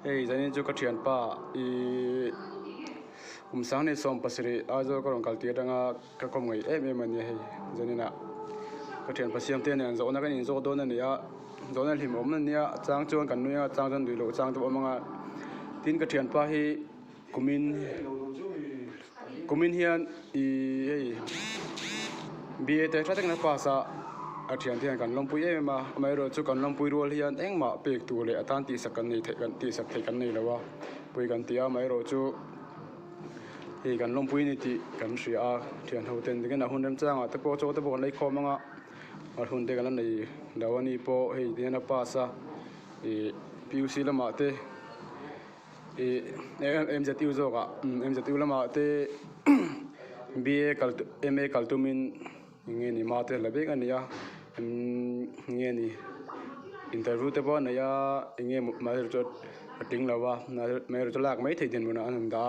Hey, zanin jo ka thianpa I sang ne som pasri ajo ko rong kalti danga ka kom ngai em ani hei zanina ka thianpa siam te ne zo na kan in zo do na ne ya zo na hlim om na ne ya chang chuan kan nu ya chang jan duilo chang to manga tin ka thianpa hi kumin hian hei BA te thla na pasa a thian thian kan longpui ema mai ro chu kan longpui rol hian engma pek tu le atan ti sakan nei the kan ti sak the kan nei lawa pui kan tia mai ro chu hi kan longpui ni ti kan ria a thian ho ten de na hun rem changa te po cho te bon lei khomanga a hun de kan nei dawani po hei de na pasa PUC lama te MZ zo ga MZ lama te BA kal MA kaltumin nge ni ma te la bek ania nge ni interview te ba na ya nge ma ro ting lawa na me ro lak mai thei den muna an da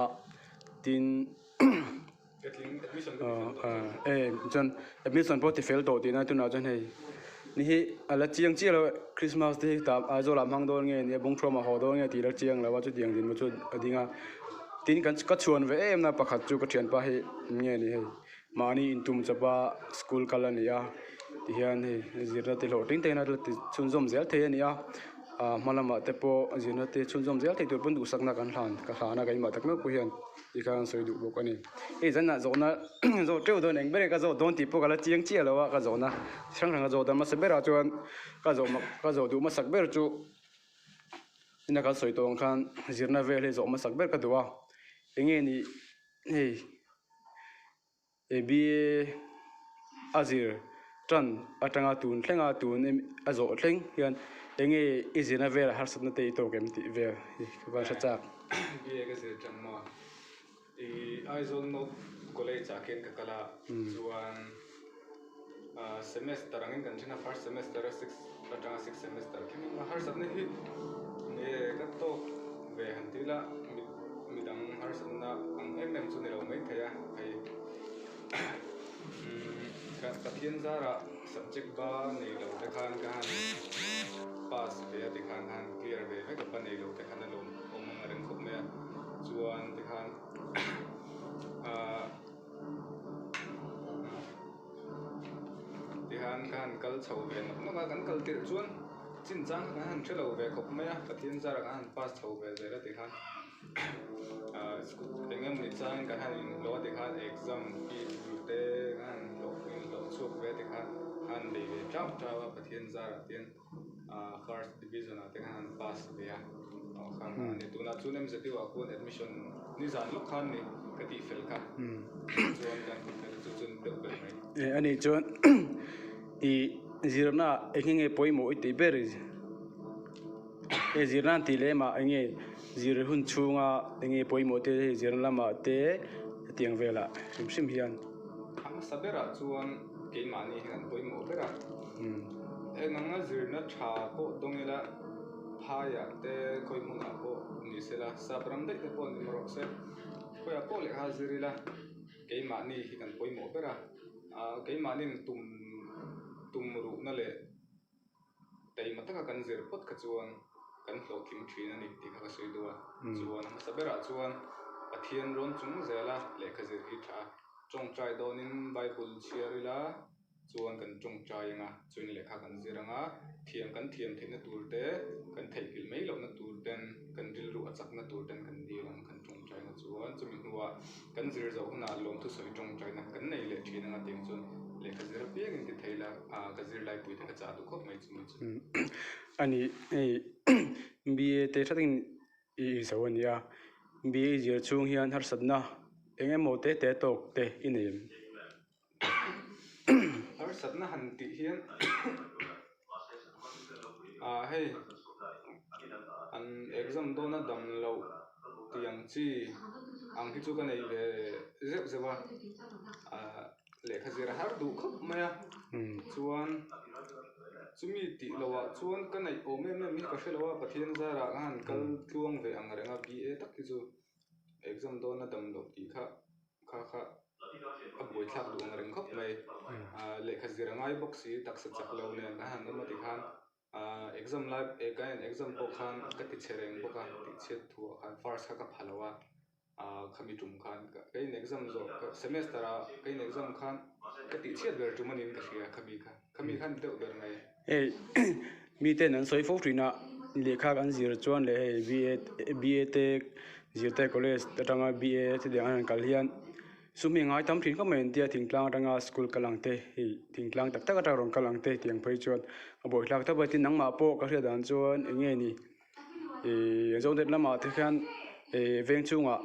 tin jon admission po ti fail to ti na tu na jon hei ni hi ala chiang chi lo Christmas te ta a zo lam hang don nge ni bung thoma ho do nge ti la chiang lawa chu tiang din mu chu adinga tin kan ka chuan ve em na pakhat chu ka thian pa hi nge ni hei mani intum chapa school kalania ti hian hei zirna te lo ting te na ti chun zom zel the ania malama te po zirna te chun zom zel the tur pun du sakna kan hlan ka hlana kai ma tak me ku hian ti kan soi du bok ani e zanna zona zo treu do neng bere ka zo don ti po kala chiang chi lawa ka zona sang rang zo da ma sebera chuan ka zo du ma sak ber chu ina ka soi tong khan zirna ve le zo ma sak ber ka duwa enge ni hei BA azir tran atanga tun thlenga tun azo thleng hian enge izina ver har satna te to kem ti ver ka sa chak BA ka se tran ma aizol no college aken ka kala chuan semester angin kan china first semester 6 atanga 6 semester kimi ma har satna hi ne ka to ve hantila midang har satna ang chu ne lo mai thaya ai ka thian zara subject ba nei lo te khan pass ve te khan clear ve ka pa nei lo te khan lo om ma reng khop me chuan te khan kan kal chho ve no ka kan kal tir chuan chin chang kan thelo ve khop me ka thian zara kan pass chho ve zera te khan engam ni chang ka han lo te khan exam ki te kan lo chuk ve te khan han de ve chap chawa pathian zara tian first division te khan pass ve ya khan ni tu na chunem zati wa ko admission ni zan lo khan ni ka ti fel kha chuan kan chu chun pe pe mai ani chuan zirna engenge poimo ite ber zirna ti le ma enge zir hun chunga enge poimo te zirna lama te tiang vela sim hian sabera chuan ke mani han poimo bera enganga zirna tha po dongela phaya te koi muna po ni sela sabram de te po ni ro se khoya po le ha zirila ke mani hi kan poimo bera ke mani tum ru na le dei mataka kan zir pot ka chuan kan hlo thim thina ni ti kha soi duwa chuan sabera chuan pathian ron chung zela le kha zir hi tha chong trai donin bible chiarila chuan kan chong trai nga chuin le kha kan ziranga thiam kan thiam theina turte kan theikil mai lo na turten kan ril ru achak na turten kan dilang kan chong trai na chuan chumi huwa kan zir zawhna lom thu soi chong trai na kan nei le thina nga ting chuan le kha zir piang in ti theila ka zir lai pui te ka cha du khop mai chumi chu ani BA te thating zawania BA zir chung hian har satna engemaw te tok te inem har satna han ti hian hei an exam dona dam lo tiang chi ang hi chu ka nei ve zep zewa le kha zira har du khop maya chuan chumi ti lowa chuan ka nei o me mi ka hrelowa pathian zara han kal tluang ve ang renga BA tak ki chu exam dona dam lo ti kha a boi thak du ang reng khop mai le kha zira ngai box si tak sa chak lo ne na han ma ti khan exam live cái exam bộ khan cái tiết sereng bộ khan tiết chết thua khan first cái phalawa khami trùng khan cái exam rồi cái semester cái exam khan cái tiết chết về chúng mình cái gì khami khan tự được này mi te nan soi fo trina lekha kan zir chuan le BA te zirte college atanga BA te diang an kalhian sumi ngai tam thin ka men tia thingtlang atanga school kalangte hi thingtlang tak tak ata rong kalangte tiang phei chuan aboi hlak ta batin nangma po ka hria dan chuan enge ni zo det lama te khan veng chunga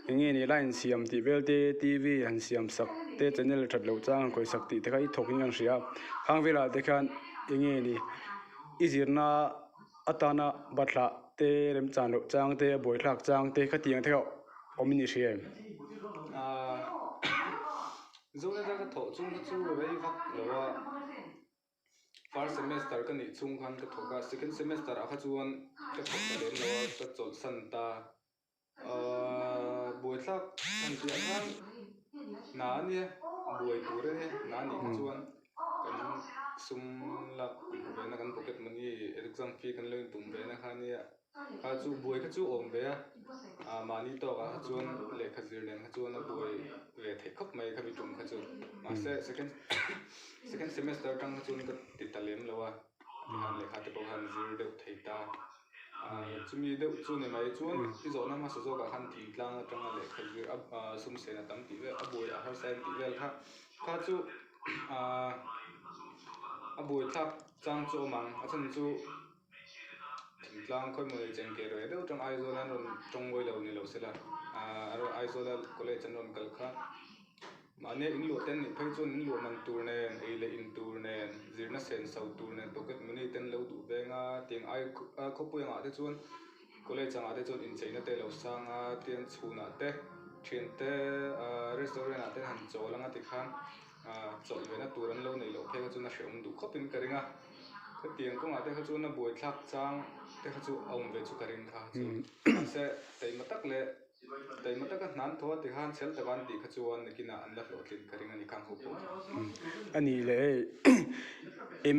enge ni line siam ti velte TV han siam sak te channel that lo chang koi sak ti te kai thoking ang ria khang vela te khan enge ni izirna atana batla te rem chan lo chang te boi thlak chang te khatiang theo omini siem zawna ra cái thọ chung cái chu về vak lo first semester cái này chung khan cái thọ ka second semester a kha chuan cái thọ ka den lo cái chol san ta boi thlak kan ti khan na ni boi tur he na ni chuan kan sum lak ve na kan pocket money exam fee kan lein tum ve na khan ni kha chu boi kha chu om ve a mani to ka chuan le kha zir len kha chuan a boi ve the khop mai kha bi tum kha chu ma se second semester tang chuan ka ti talem lo wa han le kha te ko han zir de thei ta chumi de chu ne mai chuan ti zo na ma so zo ka han thingtlang atanga le kha zir sum se na tam ti ve a boi a har sai ti vel kha chu a boi thak chang chu mang a chan chu thingtlang khoi moi chen ke ro de tang ai zo lan ron tong ngoi lo ni lo sela aro ai zo la college an ron kal kha mane in lo ten ni phai chon in lo man tur ne ei le in tur ne zirna sen sau tur ne pocket money ten lo du venga ting ai khopu nga te chon college anga te chon in cheina te lo sanga tian chhuna te thin te restaurant te han cholanga ti khan chol vena turan lo nei lo phega chuna hreum du khopin karinga ka tiang ko nga te kha chuna boi thlak chang te kha chu aum ve chu karing kha chu se tei matak le tei matak ka nan tho ti khan sel takan ti kha chuan nikina an la lo tlin karing ani khang ho po ani le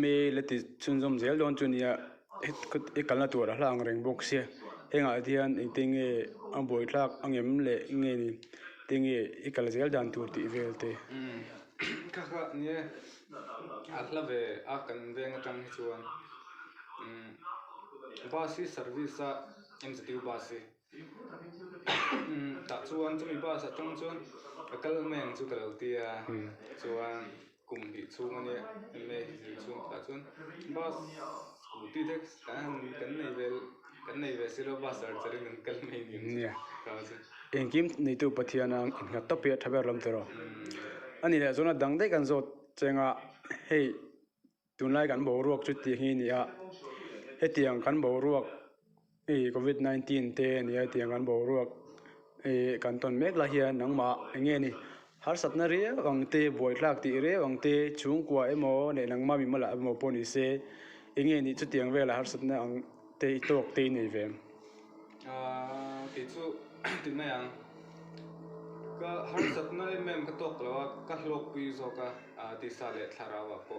MA le ti chun zom zel don chunia e kalna tur a hlang reng box se enga dian intinge ang boi thlak angem le nge ni tinge e kal zel dan tur ti velte kha nie akla ve a kan veng atang hi chuan basi service a MH.THARTEA basi ta chuan chumi bas atang chuan kal meng chu kalo tia chuan kum hi chung ani me hi chung ta chuan bas scooty te kan nei ve silo bas ar charing kal mei ni ka chu engkim nei tu pathiana inga tope thaber lam tero ani le zona dang dei kan zot chenga hei tunlai kan bo ruak chu ti hi ni a hetiang kan bo ruak covid 19 te ni a tiang kan bo ruak kan ton mek la hian nangma enge ni har satna re wangte boi tlak ti re wangte chung kwa emo ne nangma mi mala emo poni se enge ni chu tiang vela har satna ang te tok te nei ve ti chu ti mai ang ka har satna mem ka tok lo ka hlok pi zo ka ti sa le tharawa po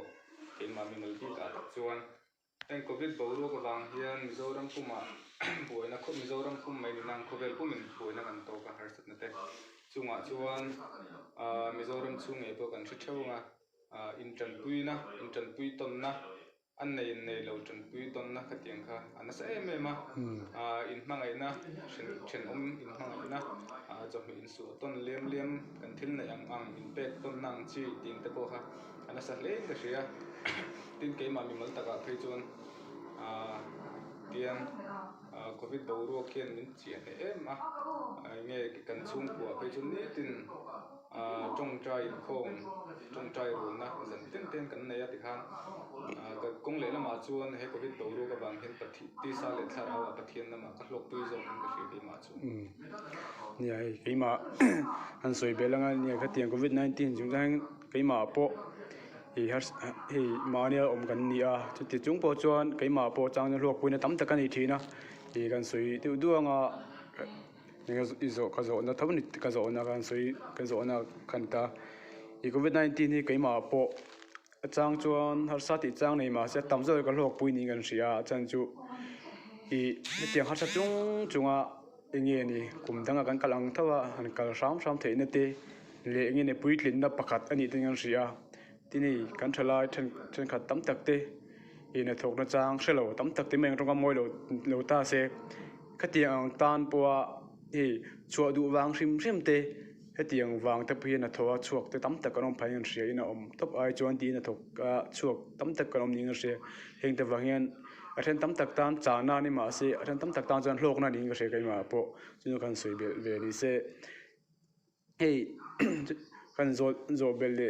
in ma mi mal bi ka chuan en covid bo ro ka wang hian mizoram kuma boina kho mizoram kum mai nang khovel kumin boina kan to ka har satna te chunga chuan mizoram chunge po kan thi theuanga in tan pui ton na an nei lo tan pui ton na khatiang kha ana sa em ma in mangai na chen in mangai na chom in su ton lem kan thil na ang in pek ton nang chi ting te po kha ana sa le ka ria tin ke ma mi mal taka phei chuan tiang covid bo ro khian min chi ne em nge kan chung kwa phei chun ni tin trong trai ro na zan ten kan nei ati khan ka kong le lama chuan he covid bo ro ka bang hen pathi ti sa le tharawa pathian lama ka hlok pui zo kan ka hri ma chu ni ai keima han soi belanga ni ka tiang covid 19 jung dang keima po hi mania om kan ni a chu ti chung po chuan keima po chang na hlok puina tam ta kan ni thina hi kan soi tu duanga nga izo ka zo na thabni ka zo na kan soi kan zo na kan ta i covid 19 hi keima po chang chuan har sa ti chang nei ma se tam zo ka lok pui ni gan ria chan chu i tiang har sa chung chunga nge ni kum danga kan kalang thawa han kal ram theina te le nge ne pui tlin na pakhat ani te ngan ria ti nei kan thalai then khat tam tak te ina thok na chang hrelo tam tak te meng ronga moi lo ta se khatiang tan puwa hi chua du wang hrim te hetiang wang te phi na thowa chuak te tam tak kanom phai an ria ina om top ai chuan ti na thok chuak tam tak kanom ning a ria heng te wangian a then tam tak tan cha na ni ma se a then tam tak tan chuan hlok na ning a ria kai ma po chu kan soi ve ni se hey kan zo bel le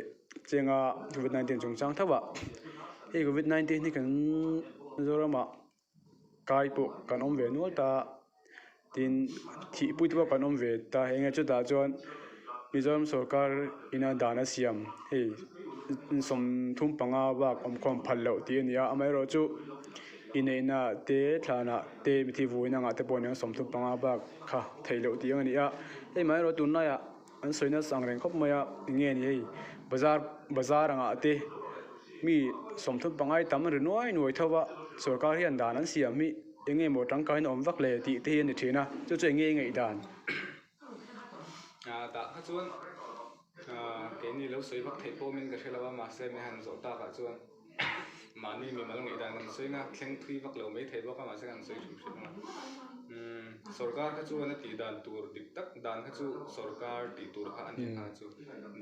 chenga covid-19 chung chang thawa hey covid-19 ni kan zorama kai po kan om ve nual ta tin thi pui tu kan om ve ta henga chu da chuan Mizoram Sarkar ina dana siam hey som thum panga wa kom kom phallo ti ania amai ro chu ina te thlana te mithi vuina nga te pon som thum panga ba kha theilo ti ania hey mai ro tu na ya an soina sangreng khop maya nge ni hey bazar anga te mi som thum pangai tam ri noi thawa sarkar hian dan an siam mi enge mo tangkai nom vak le ti te ni thina chu nge ngei dan ta kha chuan ke ni lo soi vak thei po min ka thelawa ma se me han zo ta ka chuan mani mi mal ngai dan kan soi nga thleng thui vak lo mai thei vak ma se kan soi thum thum ma sarkar kha chu na ti dan tur dik tak dan kha chu sarkar ti tur kha an kha chu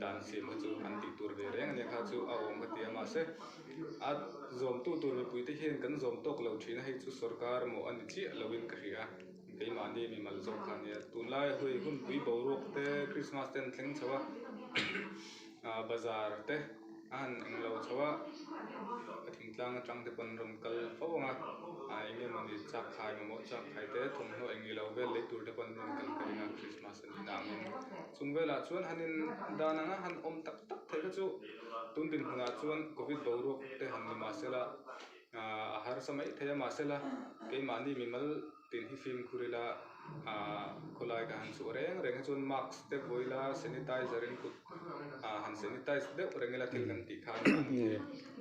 dan sim kha chu an ti tur ve reng ne kha chu a om ka ti ma se a zom tu tur mi pui te hian kan zom tok lo thina hei chu sarkar mo an chi lovin ka ria cái mà đi mình mal zong khan ya tun lai hui hun pui bo rok te Christmas ten thleng chawa bazar te an englo chawa thingtlang atang te pon rom kal fawanga enge mani chak khai mo chak khai te thum no engilo vel le tur te pon rom kal kalina Christmas an dang chung vela chuan hanin dananga han om tak tak thei chu tun din huna chuan covid bo rok te han ni ma sela har samai thaya ma sela cái mà đi mình mal tin hi film kurila kolai ka han chu reng chun mask te boila sanitizer in kut han sanitize de rengela til kan ti khan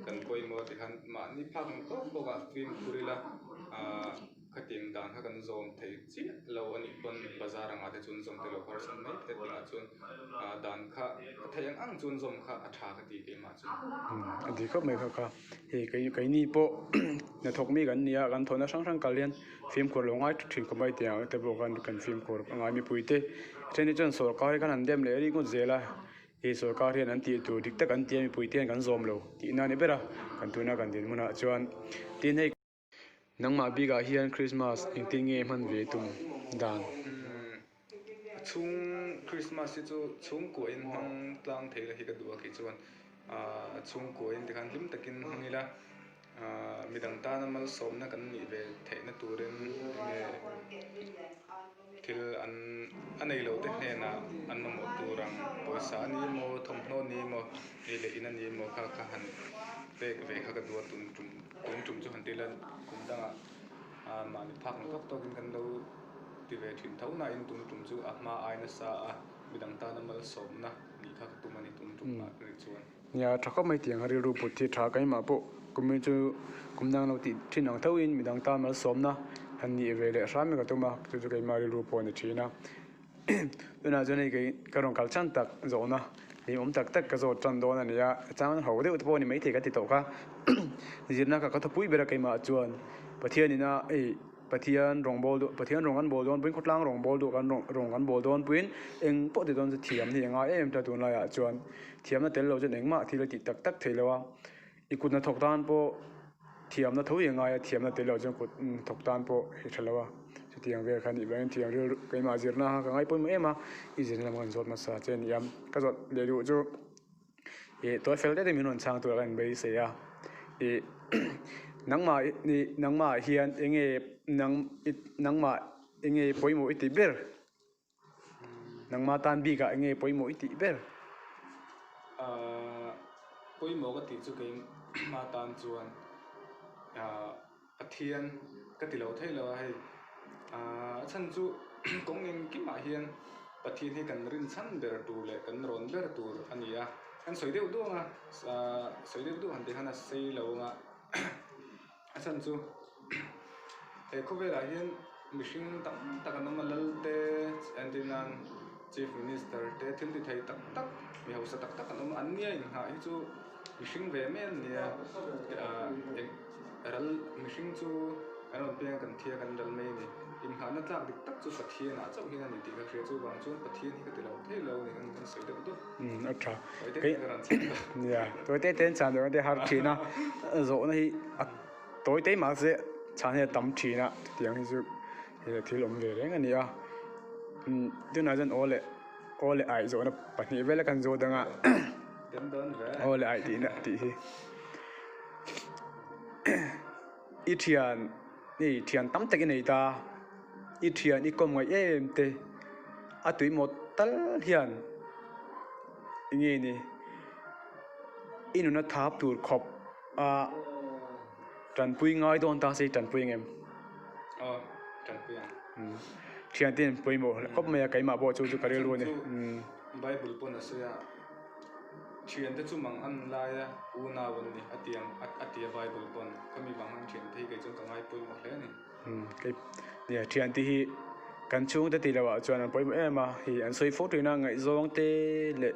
kan koi mo ti khan ma ni phak ko ga film kurila khating dan ha kan zom thei chi lo ani pon bazar anga te chun zom te lo person mai te tinga chun dan kha thayang ang chun zom kha atha ka ti ke ma chun adi khop mai kha he kai ni po na thok mi gan nia gan thona sang kalian film ko longai thin ko mai te te bo kan film ko ngai mi puite theni chon sarkar kan an dem le ri ko zela he sarkar hian an ti tu dik tak an ti mi puite kan zom lo ti na ni bera kan tuna kan din muna chuan tin hei nangma biga hian Christmas ingting nge man ve tum dan chung Christmas chu chung ko in hang tlang thei la hi ka duwa ki chuan chung ko in te kan lim takin hangila midang ta na mal som na kan ni ve thei na turin nge thil anei lo te hne na an mo turang poisa ni mo thomhno ni mo ile ina ni mo kha han te ve kha ka duwa tun tum chu han tilan kum danga ma ni phak no tok tokin kan lo ti ve thin thau na in tum chu a ma ai na sa a midang ta na mal som na ni kha tu mani tum ma ri chuan ya thakha mai tiang hari ru pu thi tha kai ma po kumin chu kumnang lo ti thinang thawin midang ta mal som na han ni ve le ram ga tuma chu kai ma ri ru po ni thina na jani kai karong kal chan tak zo na ni om tak ka zo chan do na ya chang ho de ut po ni mai the ka ti to ka jirna ka tha pui bera kai ma chuan pathian ina pathian rong an bol don puin khotlang rong bol do kan rong an bol don puin eng po ti don thiam ni nga em ta tu la ya chuan thiam na tel lo chen engma thi la ti tak theilawa ikut na thok dan po thiam na thoi nga ya thiam na tel lo chen kut thok dan po hi thalawa chu tiang ve khan i ben thiang ri kai ma jirna ha ka ngai poi ema i jirna man zot ma sa chen yam ka zot le lu chu to fel de min on chang tu kan bei se ya nangma hian enge nangma enge poimo iti ber nangma tan bi ka enge poimo iti ber poimo ka ti chu ke ma tan chuan pathian ka ti lo thei lo hei chan chu kong in ki ma hian pathian hi kan rin chan ber tu le kan ron ber tur ania kan soi deuh duang a soi deuh duang ti hana sei lo nga a chan chu he khovela hian mihring tam tak an awm a lal te antinan chief minister te thil ti thei tak tak mi hausa tak tak an awm an nia in ha hi chu mihring ve me an nia ral mihring chu an awm piang kan thia kan ral mai ni in ha na tlak dik tak chu pathian a chau hian ani ti ka hria chu wang chuan pathian hi ka ti lo thei lo ni kan soi deuh duh अच्छा cái dạ tôi thấy tên chàng rồi thì har thina rồi này tôi thấy mà sẽ chàng này tắm thina tiếng hình như thì lồng về đấy anh nhá tôi nói rằng ô lệ ai rồi nó bắt nhịp về là cần rồi đang ô lệ ai thì nè thì ít thiền tắm tay cái này ta ít thiền ít công người em thế à tụi một tal hiền nghe nè inu na tháp tur khop a trần pui ngay don ta say trần pui em trần pui thiền tiền pui mo khop me cái mà bo chu chu kare luôn nè Bible pon asya thiền te chu mang an la ya una won ni atia Bible pon kami bang an thiền thei ke chung ka ngai pui mo hle ni cái nè thiền thì hi kan chung te ti lawa chuan an pui mo em a hi an soi pho tuina ngai zong te le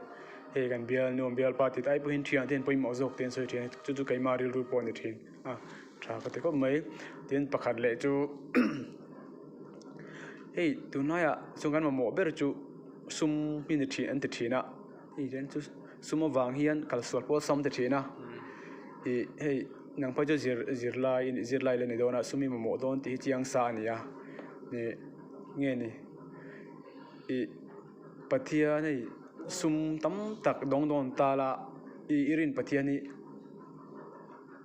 he kan bial nom bial party tai puhin thian ten poi mo jok ten soi thian chu kai ma ril ru pon ni thin tha ka te ko mai ten pakhat le chu hey tu na ya sungan mo ber chu sum min ni thi an te thina hi ten chu sum wang hian kal sol po som te thina hey nang pa chu zir lai le ni dona sumi mo don ti chiang sa ni ya ni nge ni pathia nei sum tam tak dong don ta la irin pathian ni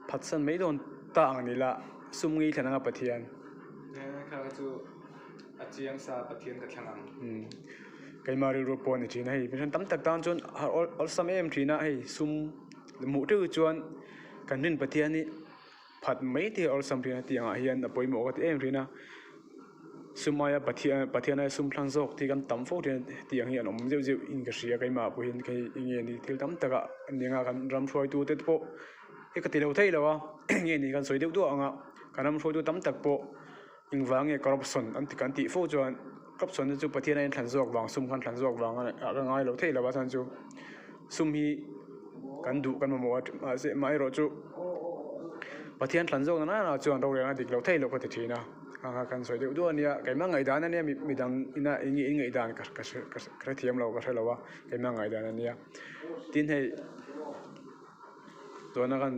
phatsan mai don ta ang ni la sum ngi thana pathian kha chu achiang sa pathian ka thlangang kai mari ro pon ni thina hei pen tam tak tan chon all sam em thina hei sum mu tu chuan kan rin pathian ni phat mai ti all sam thina ti anga hian apoi mo ka em thina sumaya pathian sum thlang jok ti kan tam fo ti ang hian om jeu in ka ria kai ma pu hin kai nge ni thil tam taka ninga kan ram throi tu te po e ka ti lo thei lawa nge ni kan soi deuh tu anga kan ram throi tu tam tak po ingwang nge corruption an ti kan ti fo chuan corruption chu pathian ai thlan jok wang sum kan thlan jok wang a ngai lo thei lawa san chu sum hi kan du kan mo a se mai ro chu pathian thlan jok na chuan ro re na dik lo thei lo ka ti thina kan soi deuh du ania kai ma ngai dan ania mi dang ina ingi dan ka thiam lo ka thelawa kai ma ngai dan ania tin hei dona kan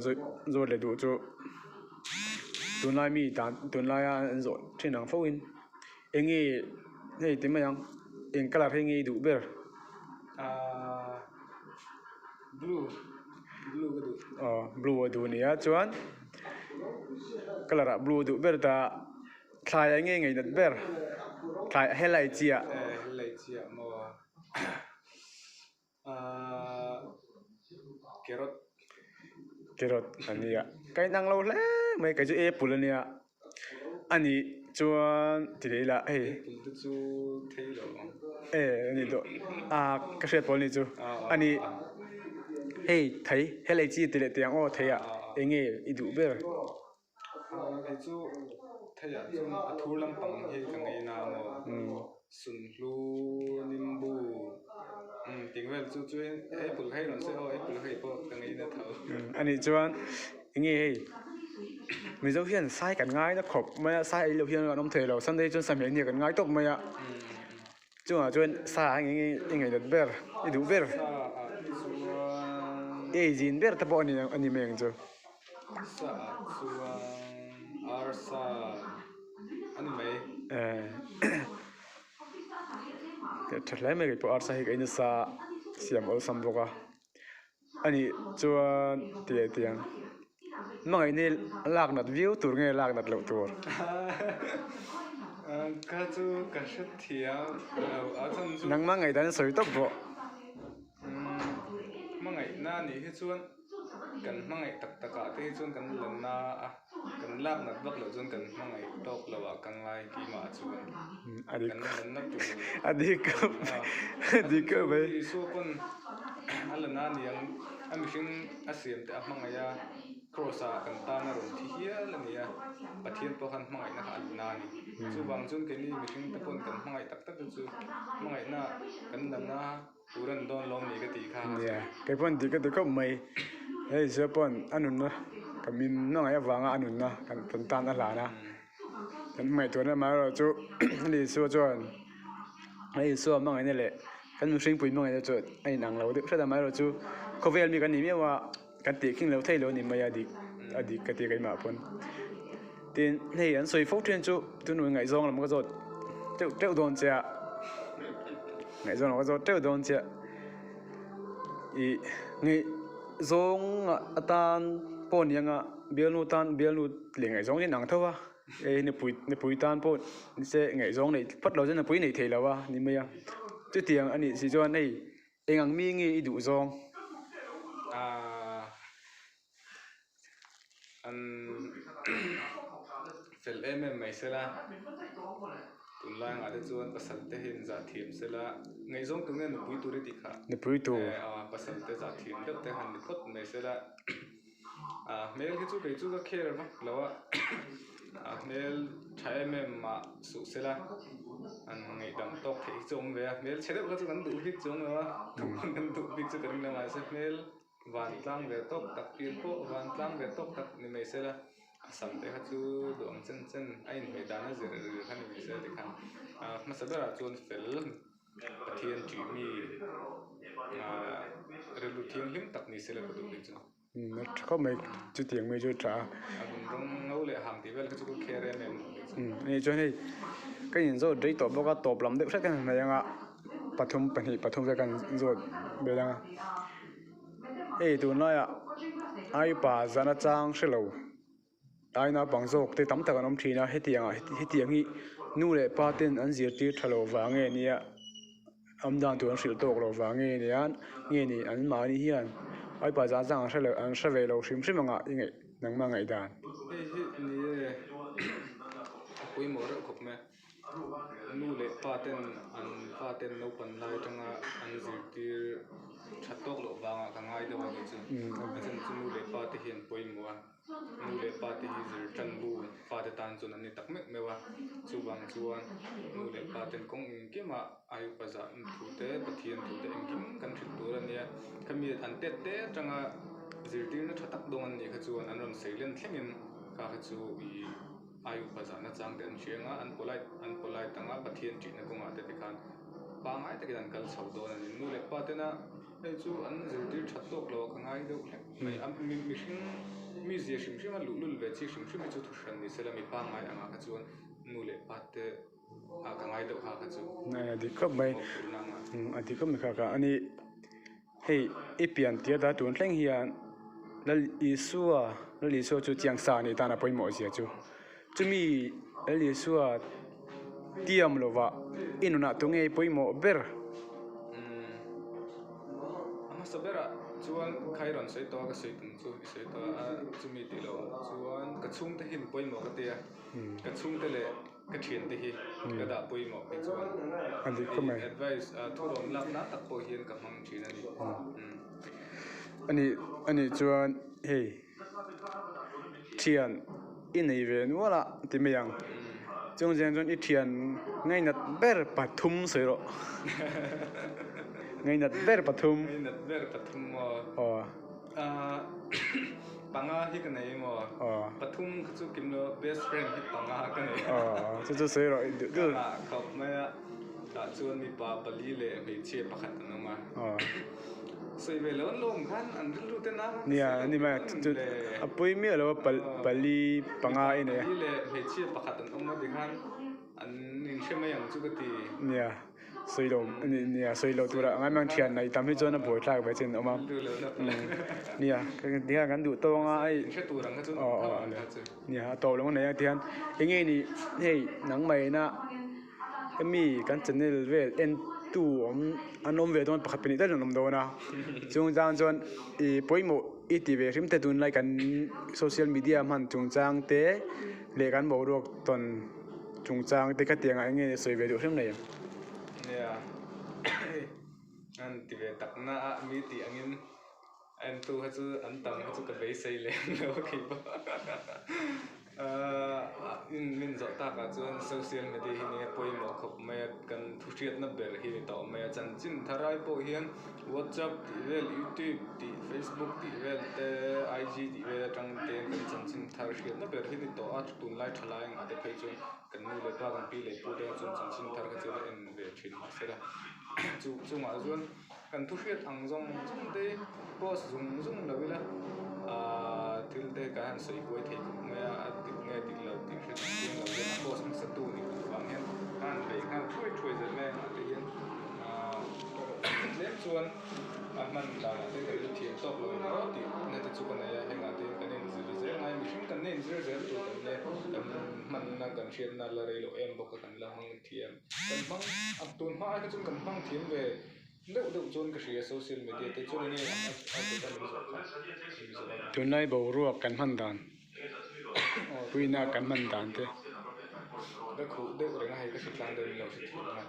zo le du chu tunlai mi dan tunlai an zo thinang fo in engi hei ti mayang eng kala hengi du ber blue ka du blue du nia chuan kala blue du ber ta thai nge dat ber thai helai chia mo kerot ania kai nang lo le mai kai chu apple ania ani chuan ti la chu thei lo ani do ka hret pol ni chu ani hei thai helai chi ti le tiang o theia enge idu ber he chu theia chu athur lampang hi ka ngai na mo sun hlu nimbu tingwel chu apple hei ron se apple hei po ka ngai na thau ani chuan enge hei mi zo hian sai kan ngai na khop mai sai lo hian kan om thei lo san dei chun sam ni kan ngai tok mai a chuan sa enge dat ber idu ber jin ber ta po ani meng chu sa chuan arsa ani mai thlai mai po arsa hi kaina sa siam ol sam boka ani chuan tiang mangai ni laknat view tur nge laknat lo tur ka chu ka hret thia a chan chu nang mangai dan soi tok bo mangai na ni hi chuan kan mangai tak taka te chuan kan lan na kan laknat bak lo chuan kan mangai tok lawa kan ngai ki ma chuan kan lan na tu adi ka bai so kon alana niang amishin asiam te amanga ya crossa kan ta na ron thi hial ania pathian po kan mangai na alna ni chu wang chun ke ni mission te pon kan mangai tak tak chu mangai na kan nam na puran don lom ni ka ti kha yeah cái pon đi cái có mày ấy giờ pon anh nó cái mình nó ngay vàng anh nó kan tan là na kan mày tuổi nó mà rồi chú đi xưa cho ấy xưa mà ngay này lệ kan mình sinh bùi mà ngay cho ấy nàng lâu được sao mà rồi chú có vẻ mình cái này mà kan tiệc kinh lâu thay lâu này mà đi cái tiệc cái mà pon tiền này anh soi phúc trên chú tôi nói ngày rong làm cái rồi treo đòn chưa ngày rong làm cái rồi treo đòn chưa ý ngày rong tan pon yang biel nu liền ngày rong như nàng thâu à ấy nè bùi tan pon sẽ ngày rong này phát đầu chân là bùi này thấy là wa ni mày à chứ tiền anh ấy chỉ cho anh ấy anh ăn mi nghe đủ rong anh fel em mai sela tun lai nga de chuan pasal te hin za thiam sela ngai zong tu nge nu pui tu ri ti kha nè bùi tu pasal te za thiam deuh te han ni khot mai sela mel hi chu ke chu ka kher ma lawa mel thai em ma su sela an ngai dam tok thei chong ve mel chede ka chu kan du hik chong wa kan du hik chu kan na ma se mel van tlang ve tok tak pin po van tlang ve tok tak ni mai sela sam te kha chu dong chen ai ni da na zer khan ni se te khan ma sa da chon fel pathian chi mi relu thiang him tak ni sela ko du ni chu nó có mấy chút tiền mấy chút trả rong ngau le ham ti vel ka chu ko khere em này cho nên cái nhìn rồi đấy tổ bao cái tổ làm được rất cái này nga pathum cái rồi bây giờ ấy tụi nó à ai bà ra nó trang sẽ lâu ai nó bằng dọc thì tắm tao nó chỉ nó hết tiền ý nu lệ ba tên anh diệt đi thằng lâu vàng nghe nè âm đàn tụi anh sử dụng lâu vàng nghe nè anh mà đi hiền ai bà ra trang sẽ lâu anh sẽ về lâu sim sim mà ngại nắng mà ngại đàn ni pui mo ra khop me nu le pa ten no pan lai tanga an zir tir thatok lo wanga ka ngai da wa chu achen chu nu le pa te hian pui mo nu le pa te hi zir tan bu pa te tan chun ani tak mek mewa chu wang chuan nu le pa ten kong in ke ma ayu pa za thu te pathian thu te em kim kan thil tur ania khami an te tanga zir tir na thatak dong an ni kha chuan an ron seilen thlengin ka kha chu I ayu pa za na chang te an chianga an polai tanga pathian chi na konga te khan pa ngai te kan kal chho don ani nu le pa te na ei chu an zir tir thatok lo ka ngai deuh mai am mi hring mi zia hring hring a lul ve chi hring hring chu thu hran ni sela mi pa ngai anga kha chuan nu le pa te ka ngai deuh kha chu này đi cấp mấy đi cấp mấy cả anh ấy hey ipian tia da tuần leng hiền là lý số chú giang sa này ta là bồi mỏ gì chú mi lý số tiêm lo va inu na tung ei bồi mỏ ber ama sabera chuan khairon sei to ka sei tung chu sei to chu mi ti lo chuan ka chung te hin boi mo ka tia ka chung te le ka thien te hi ka da boi mo pe chuan anh đi cấp mấy advice thu rom lak na tak po hian ka mang thin ani anh ấy chuan hey thian in ei ve nu la ti me yang chung jeng chuan I thian ngay nat ber pathum soi ro ngay nat ber pathum ai nat ver pathum mo panga hi ka nei mo pathum chu kim lo best friend hi panga ka nei chu soi ro du khop ma da chuan mi pa pali le me che pakhat no ma soi ve lon lom khan an lu te na ni ma apoi mi lo pali panga ine le me che pakhat an om ma di khan an nin shema yang chu ka ti nia soi lo nia soi lo tura ngai mang thian nai tam hi chona boi tla ba chen oma nia cái kan du to nga ai che tu rang ka chu nia to lo nei thian nge ni hey nang mai na mi kan channel ve en tu anom ve don pakhat pini ta nom do na chung jang chon I poimo I ti ve rim te tun lai kan social media man chung chang te le kan bo rok ton chung chang te ka tianga nge soi ve du rim nei yeah anh thì về tập na mi thì angin anh tu hết chứ anh tầm hết chứ cái base xây lên đâu kì mình rõ ta cả cho social media hi này bôi mỏ khóc mẹ cần thu triệt nó bể hi tao mẹ chân chính thay bôi hiền WhatsApp thì về YouTube thì Facebook thì về IG thì về trang tiền cần chân chính thay triệt nó bể hi tao at tuần lại thay lại ngã để thấy cho cần mua lấy ba cần pi lấy bôi đen chân chính thay cái cho em về chuyện mà sẽ là chú mà cho cần thu triệt hàng dòng đây post dùng đâu là til te kan soi poi thei ku me a ti nge ti lo ti hre ti lo de a post sa tu ni ku wang hen kan be kan thui ze me ma te yen lem chuan a man da na te ka ti top lo no ti ne te chu kan ya he nga te kan nen zir ze ngai mi hring kan nen zir ze tu kan ne kan man na kan hriat na la rei lo em bo ka kan la hang thiam kan hang a tun ma ka chu kan hang thiam ve đâu đâu chôn cái gì social media te chôn ni a ta mi zo kha tun lai bo ruak kan man dan puina kan man dan te cái khu đâu rồi ngay cái sự tăng đến lâu sự thiếu mà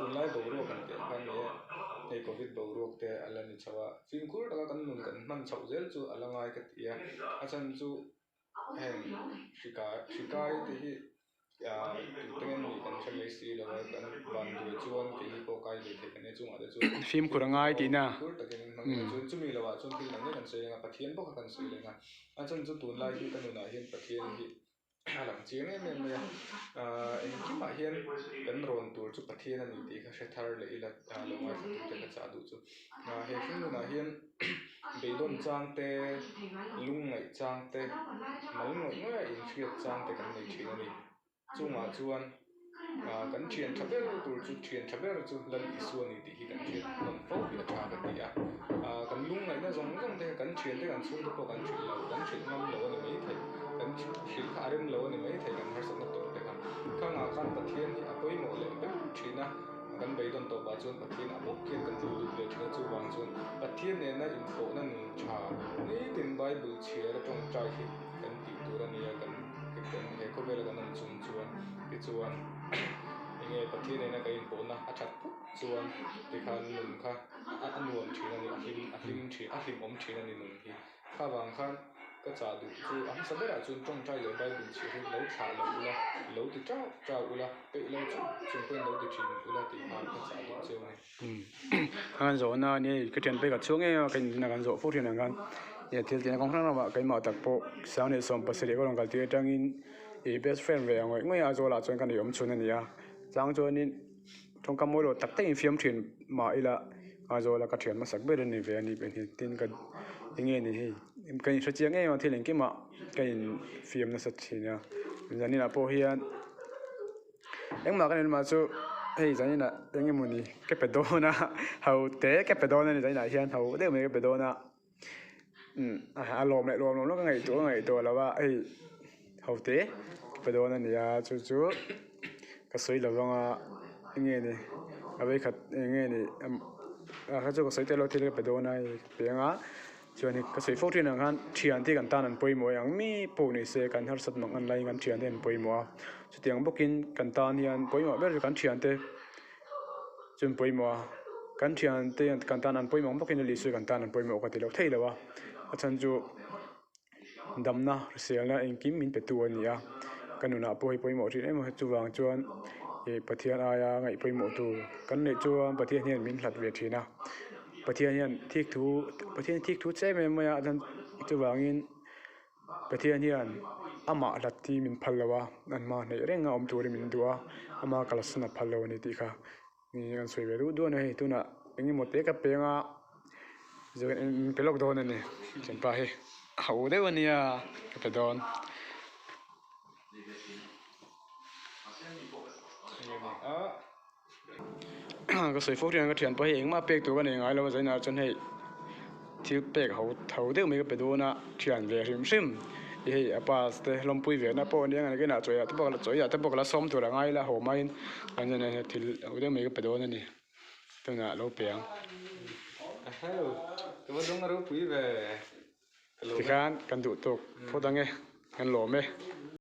tun lai bo ruak kan te khan ne ei covid bo ruak te ala ni chawa film kur ta kan nun kan man chau zel chu ala ngai ka tia a chan chu hen shikai te hi tengen ni kan chale si lo kan ban du chuan ke hi ko kai le the kan chu ma de chu phim kurangai ti na kur ta ken mang chu chu mi lo wa chun til nang ne kan se nga pathian bo kan se le nga a chan chu tun lai hi kan na hian pathian hi alam chiang em me en ki ma hian kan ron tur chu pathian ani ti kha she thar le ila lo mai tu te ka cha du chu he hring na hian beidon chang te lung ngai chang te mal ngoi ngoi in hriat chang te kan nei thin ani chunga chuan kan thian thaber tur chu thian thaber chu lan isu ani ti hi kan thian kan fo bi tha ka ti a kan lung ngai na zong zong te kan thian te kan sun te po kan thil lo kan thil ngam lo ani mai thai kan thil kha rem lo ani mai thai kan har san na to te kan khanga kan pathian hi apoi mo le be thina kan beidon to ba chuan pathian a bok kian kan lu le thina chu wang chuan pathian ne na in ko na nun tha ni tin bible chiar tong trai hi kan ti tur ani kan kan he ko bela kan chung chuan ti chuan nge pathian ne na kai ko na a that chuan ti khan nun kha a nuam thina ni a hlim om thina ni nun hi kha wang khan ka cha du chu am sa bera chun tong trai le bible chi hi lo tha lo ula lo ti trao ula pe lo chu pen lo ti chin ula ti ha ka cha du chu ni han zo na ni cái chuyện bây giờ chung nghe cái na kan zo phu thiên kan ya til tin kong thang na cái mạo tak po sang ni som pasiri ko long kal ti atangin e best friend ve ngoi ngoi a zo la chon kan yom chun ni ya chang cho ni trong kam mo lo tak te in film thin ma ila a zo la ka thian ma sak be ni ve ni be ni tin kan nge ni hi kan sa chiang nge thi len ki ma kan film na sa thina zani na po hian em mà cái này mà chú hey zani na em muốn đi cái pedona hậu té cái pedona này zani na hian hậu đấy mấy cái pedona lồm nó cái ngày tuổi là ba hey hậu té pedona này à chú cái suy là vâng à nghe này à bây khát nghe này cái chú cái suy té lo thì cái pedona này tiếng á cho nên cái suy phốt thì là han thiền thì cần ta nên bơi mồi ang mi po này sẽ cần hết sức mang anh lại cần thiền thì bơi mồi cho tiếng bốc in cần ta hiền bơi mồi bây giờ cần thiền thì chun bơi mồi cần thiền thì cần ta nên bơi mồi bốc in lịch sử cần ta nên bơi mồi cái điều thấy là wa à chân chú đam na sẽ là anh kim min betu anh ya cần nuna bơi mồi thì em chú vàng chuan e pathian aya ngai bơi mồi tu cần này chuan pathian hiền min lạt về thì na pathian hian thik thu che me maya dan chu wangin pathian hian ama lati min phalawa an ma nei renga om tur min duwa ama kalasna phalo ni ti kha ni an soi veru do na he tuna engi mote ka penga zo en pelok don ani chen pa he hau de wania ka donก็สวยฟุกเรียนก็เถียนไปเองมาเป็กตัวกันเองไงเราจะน่าจนให้ที่เป็กเขาเด็กไม่ก็ไปดูนะเถียนเรียนซิมเฮ้ยอาป้าสเตลมปุยเวียนนะพวกนี้กันก็น่าจอยที่บอกเราจอยที่บอกเราซ้อมตัวง่ายละหัวไม่กันจะเนี่ยที่เขาเด็กไม่ก็ไปดูนั่นนี่ตัวน่ะเราเปียงฮัลโหลตัวตรงเราปุยเว ที่การกันดูตกพวกตั้งไงกันหล่อไหม